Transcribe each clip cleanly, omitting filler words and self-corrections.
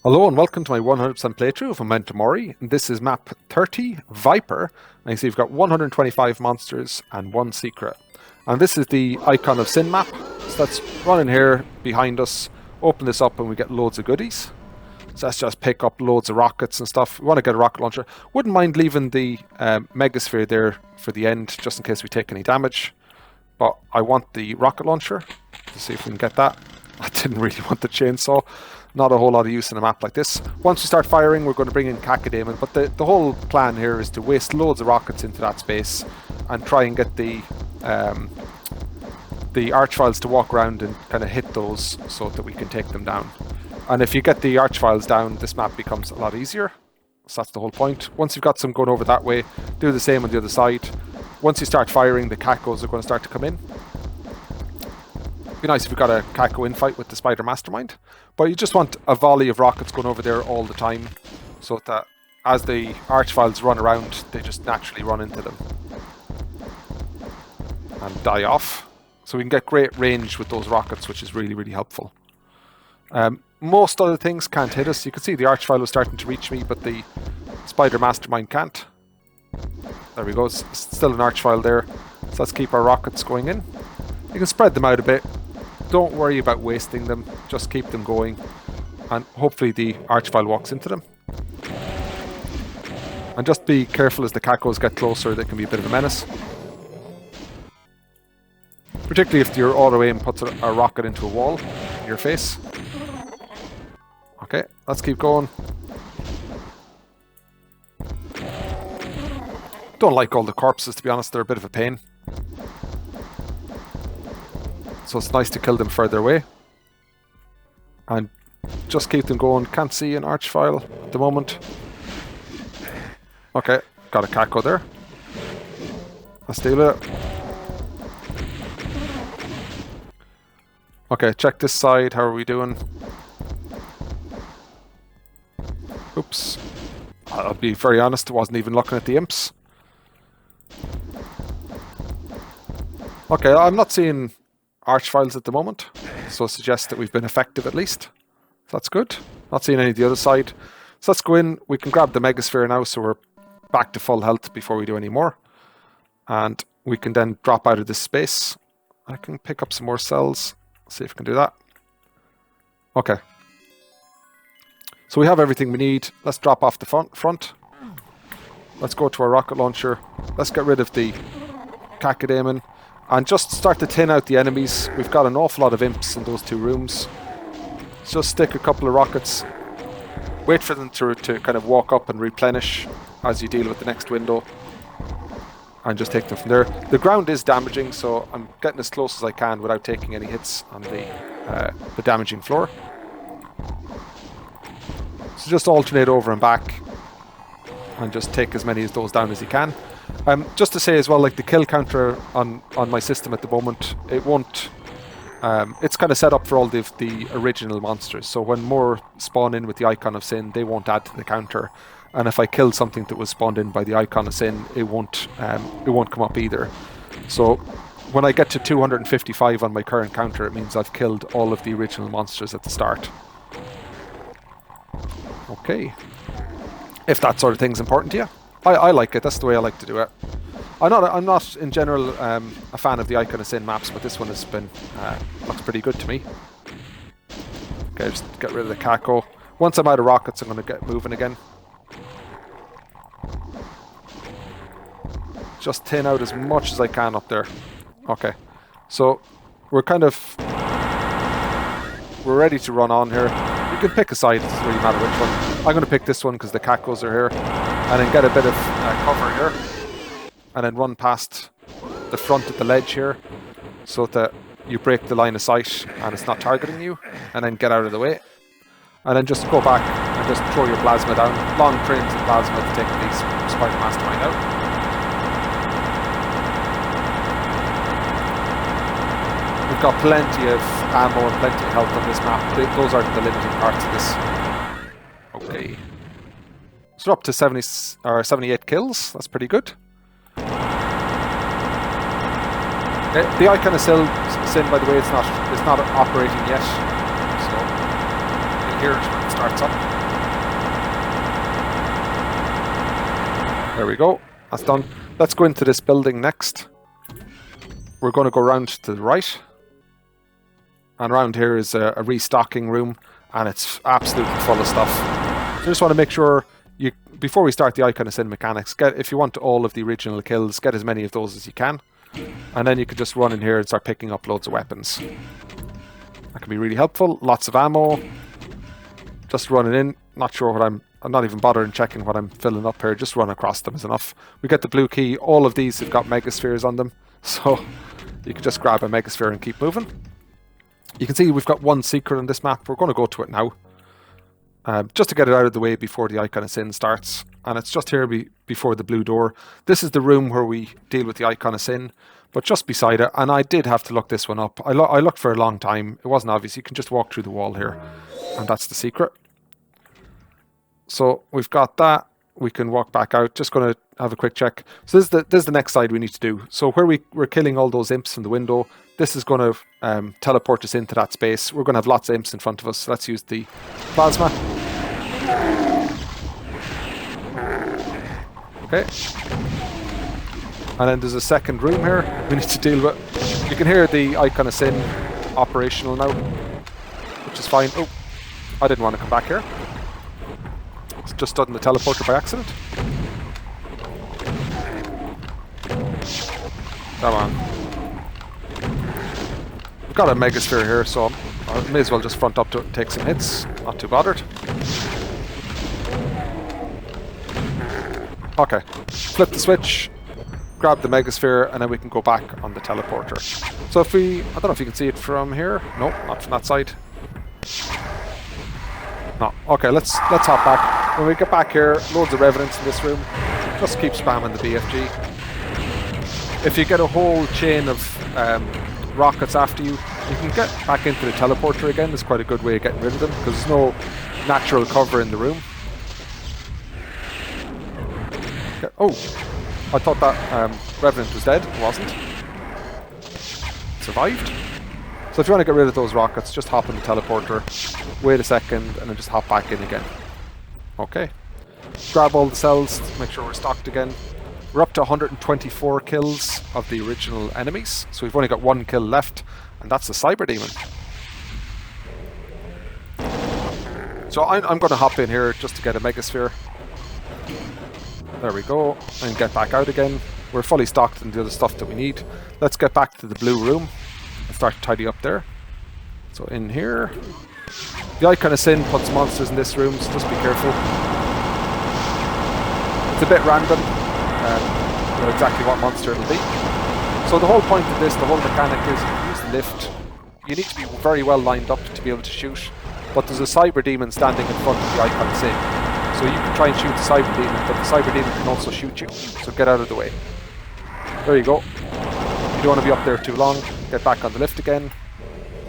Hello and welcome to my 100% playthrough of Memento Mori. This is map 30, Viper. And you see you've got 125 monsters and one secret. And this is the Icon of Sin map. So let's run in here behind us, open this up and we get loads of goodies. So let's just pick up loads of rockets and stuff. We want to get a rocket launcher. Wouldn't mind leaving the megasphere there for the end, just in case we take any damage. But I want the rocket launcher, to see if we can get that. I didn't really want the chainsaw. Not a whole lot of use in a map like this. Once we start firing, we're going to bring in Kakadamon, but the whole plan here is to waste loads of rockets into that space and try and get the archviles to walk around and kind of hit those so that we can take them down. And if you get the archviles down, this map becomes a lot easier. So that's the whole point. Once you've got some going over that way, do the same on the other side. Once you start firing, the Kakos are going to start to come in. Be nice if we got a Kako infight with the Spider Mastermind, but you just want a volley of rockets going over there all the time, so that as the archviles run around, they just naturally run into them and die off. So we can get great range with those rockets, which is really, really helpful. Most other things can't hit us. You can see the archvile was starting to reach me, but the Spider Mastermind can't. There we go. It's still an archvile there. So let's keep our rockets going in. You can spread them out a bit. Don't worry about wasting them, just keep them going, and hopefully the archvile walks into them. And just be careful as the Kakos get closer, they can be a bit of a menace. Particularly if your auto aim puts a rocket into a wall in your face. Okay, let's keep going. Don't like all the corpses, to be honest, they're a bit of a pain. So it's nice to kill them further away. And just keep them going. Can't see an archvile at the moment. Okay, got a Kako there. Let's deal with it. Okay, check this side. How are we doing? Oops. I'll be very honest, I wasn't even looking at the imps. Okay, I'm not seeing archviles at the moment, so it suggests that we've been effective at least. That's good. Not seeing any of the other side. So let's go in. We can grab the megasphere now, so we're back to full health before we do any more. And we can then drop out of this space. I can pick up some more cells. See if we can do that. Okay. So we have everything we need. Let's drop off the front. Let's go to our rocket launcher. Let's get rid of the Kakadamon. And just start to thin out the enemies. We've got an awful lot of imps in those two rooms. Just stick a couple of rockets. Wait for them to kind of walk up and replenish as you deal with the next window. And just take them from there. The ground is damaging, so I'm getting as close as I can without taking any hits on the damaging floor. So just alternate over and back. And just take as many of those down as you can. Just to say as well, like the kill counter on my system at the moment, it won't. It's kind of set up for all the original monsters. So when more spawn in with the Icon of Sin, they won't add to the counter. And if I kill something that was spawned in by the Icon of Sin, it won't come up either. So when I get to 255 on my current counter, it means I've killed all of the original monsters at the start. Okay. If that sort of thing's important to you. I like it, that's the way I like to do it. I'm not in general a fan of the Icon of Sin maps, but this one has been looks pretty good to me. Okay, just get rid of the Kako. Once I'm out of rockets, I'm going to get moving again. Just thin out as much as I can up there. Okay, so we're ready to run on here. You can pick a side, it doesn't really matter which one. I'm going to pick this one because the Kakos are here. And then get a bit of cover here. And then run past the front of the ledge here. So that you break the line of sight and it's not targeting you. And then get out of the way. And then just go back and just throw your plasma down. Long trains of plasma to take these Spider Mastermind out. We've got plenty of ammo and plenty of health on this map. Those aren't the limiting parts of this. Okay. So we're up to 78 kills. That's pretty good. The Icon of Sin, by the way, it's not operating yet. So you'll hear it when it starts up. There we go. That's done. Let's go into this building next. We're going to go around to the right. And around here is a restocking room. And it's absolutely full of stuff. So just want to make sure, before we start the Icon of Sin mechanics, if you want all of the original kills, get as many of those as you can. And then you can just run in here and start picking up loads of weapons. That can be really helpful. Lots of ammo. Just running in. Not sure what I'm not even bothering checking what I'm filling up here. Just run across them is enough. We get the blue key. All of these have got megaspheres on them. So you can just grab a megasphere and keep moving. You can see we've got one secret on this map. We're going to go to it now. Just to get it out of the way before the Icon of Sin starts. And it's just here before the blue door. This is the room where we deal with the Icon of Sin. But just beside it, and I did have to look this one up. I looked for a long time. It wasn't obvious. You can just walk through the wall here. And that's the secret. So we've got that. We can walk back out. Just going to have a quick check. So this is the next side we need to do. So where we're killing all those imps from the window, this is going to teleport us into that space. We're going to have lots of imps in front of us. So let's use the plasma. Okay. And then there's a second room here we need to deal with. You can hear the Icon of Sin operational now, which is fine. Oh, I didn't want to come back here. It's just done the teleporter by accident. Come on. We've got a megasphere here, so I may as well just front up to it and take some hits. Not too bothered. Okay. Flip the switch, grab the megasphere, and then we can go back on the teleporter. So if we... I don't know if you can see it from here. No, not from that side. No. Okay, let's hop back. When we get back here, loads of revenants in this room. Just keep spamming the BFG. If you get a whole chain of rockets after you, you can get back into the teleporter again. It's quite a good way of getting rid of them because there's no natural cover in the room. Okay. Oh, I thought that revenant was dead. It wasn't. Survived. So if you want to get rid of those rockets, just hop in the teleporter, wait a second, and then just hop back in again. Okay. Grab all the cells to make sure we're stocked again. We're up to 124 kills of the original enemies, so we've only got one kill left, and that's the Cyber Demon. So I'm going to hop in here just to get a Megasphere. There we go, and get back out again. We're fully stocked in the other stuff that we need. Let's get back to the blue room and start to tidy up there. So in here, the Icon of Sin puts monsters in this room, so just be careful. It's a bit random, you know exactly what monster it'll be. So the whole point of this, the whole mechanic is you use the lift. You need to be very well lined up to be able to shoot, but there's a Cyber Demon standing in front of the Icon of Sin. So you can try and shoot the Cyber Demon, but the Cyber Demon can also shoot you, so get out of the way. There you go. You don't want to be up there too long. Get back on the lift again.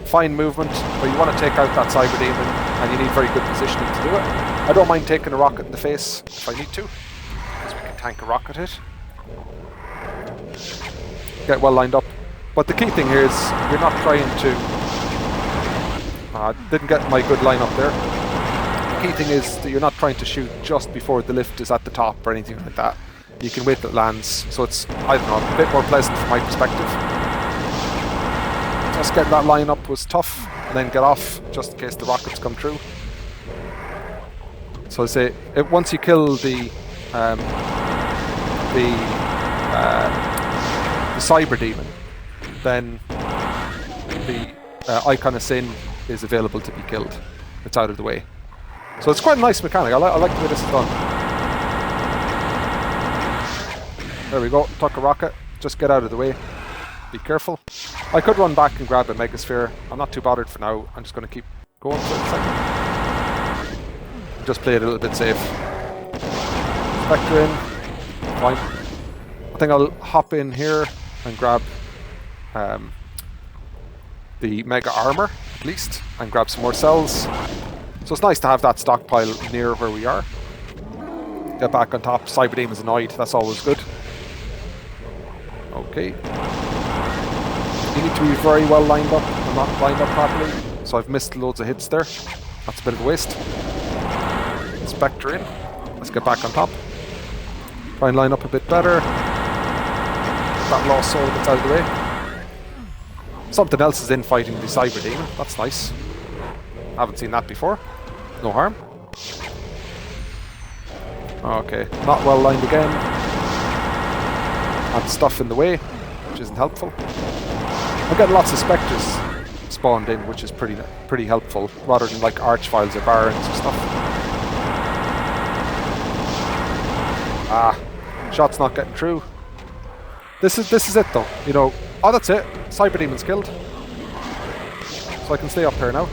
Fine movement, but you want to take out that Cyber Demon, and you need very good positioning to do it. I don't mind taking a rocket in the face if I need to, because we can tank a rocket hit. Get well lined up. But the key thing here is you're not trying to... didn't get my good line up there. The key thing is that you're not trying to shoot just before the lift is at the top or anything like that. You can wait till it lands, so it's, I don't know, a bit more pleasant from my perspective. Just getting that line up was tough, and then get off just in case the rockets come through. So I say, once you kill the Cyber Demon, then the Icon of Sin is available to be killed. It's out of the way. So it's quite a nice mechanic. I like the way this is done. There we go. Tuck a rocket. Just get out of the way. Be careful. I could run back and grab a Megasphere. I'm not too bothered for now. I'm just going to keep going for a second. Just play it a little bit safe. Spectre in. Fine. I think I'll hop in here and grab the Mega Armor, at least, and grab some more cells. So it's nice to have that stockpile near where we are. Get back on top. Cyber Demon's annoyed. That's always good. Okay. You need to be very well lined up. I'm not lined up properly, so I've missed loads of hits there. That's a bit of a waste. Spectre in. Let's get back on top. Try and line up a bit better. That lost soul gets out of the way. Something else is in fighting the Cyber Demon. That's nice. Haven't seen that before. No harm. Okay, not well lined again. And stuff in the way, which isn't helpful. I'm getting lots of spectres spawned in, which is pretty helpful, rather than like archviles or barons and stuff. Ah, shot's not getting through. This is it though, you know. Oh, that's it. Cyber Demon's killed. So I can stay up here now.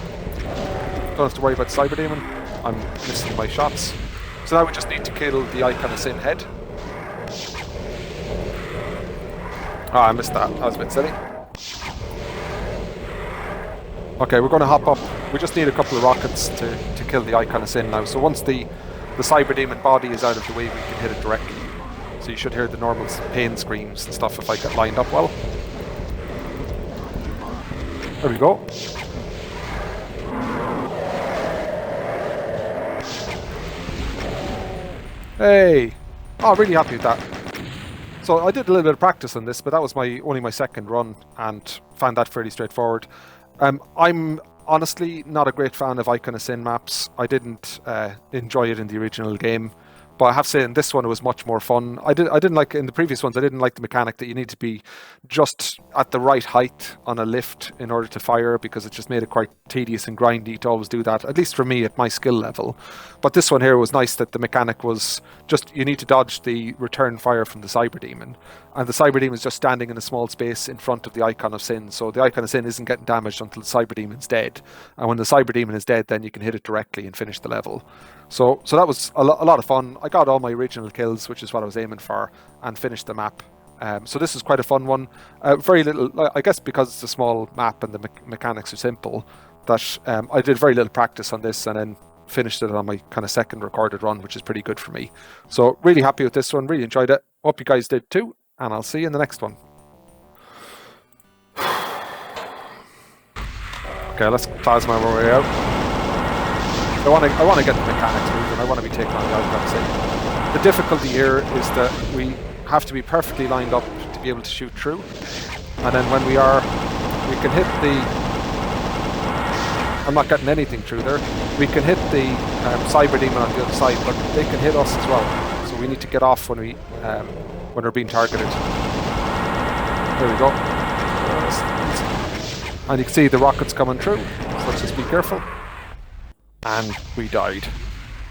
Don't have to worry about Cyber Demon. I'm missing my shots. So now we just need to kill the Icon of Sin head. Ah, I missed that. That was a bit silly. Okay, we're going to hop up. We just need a couple of rockets to kill the Icon of Sin now. So once the Cyber Demon body is out of the way, we can hit it directly. So you should hear the normal pain screams and stuff if I get lined up well. There we go. Hey! Oh, really happy with that. So I did a little bit of practice on this, but that was only my second run and found that fairly straightforward. I'm honestly not a great fan of Icon of Sin maps. I didn't enjoy it in the original game. But I have to say in this one it was much more fun. I didn't like, in the previous ones, I didn't like the mechanic that you need to be just at the right height on a lift in order to fire, because it just made it quite tedious and grindy to always do that, at least for me at my skill level. But this one here was nice that the mechanic was just, you need to dodge the return fire from the Cyber Demon. And the Cyber Demon is just standing in a small space in front of the Icon of Sin. So the Icon of Sin isn't getting damaged until the Cyber Demon's dead. And when the Cyber Demon is dead, then you can hit it directly and finish the level. So that was a lot of fun. I got all my original kills, which is what I was aiming for, and finished the map. So this is quite a fun one. Very little, I guess because it's a small map and the mechanics are simple, that I did very little practice on this and then finished it on my kind of second recorded run, which is pretty good for me. So really happy with this one, really enjoyed it. Hope you guys did too, and I'll see you in the next one. Okay, let's plasma our way out. I want to get the mechanics moving. I want to be taking on the Icon of Sin. The difficulty here is that we have to be perfectly lined up to be able to shoot through, and then when we are, we can hit the. I'm not getting anything through there. We can hit the Cyber Demon on the other side, but they can hit us as well. So we need to get off when we're being targeted. There we go. And you can see the rockets coming through. So let's just be careful. And we died.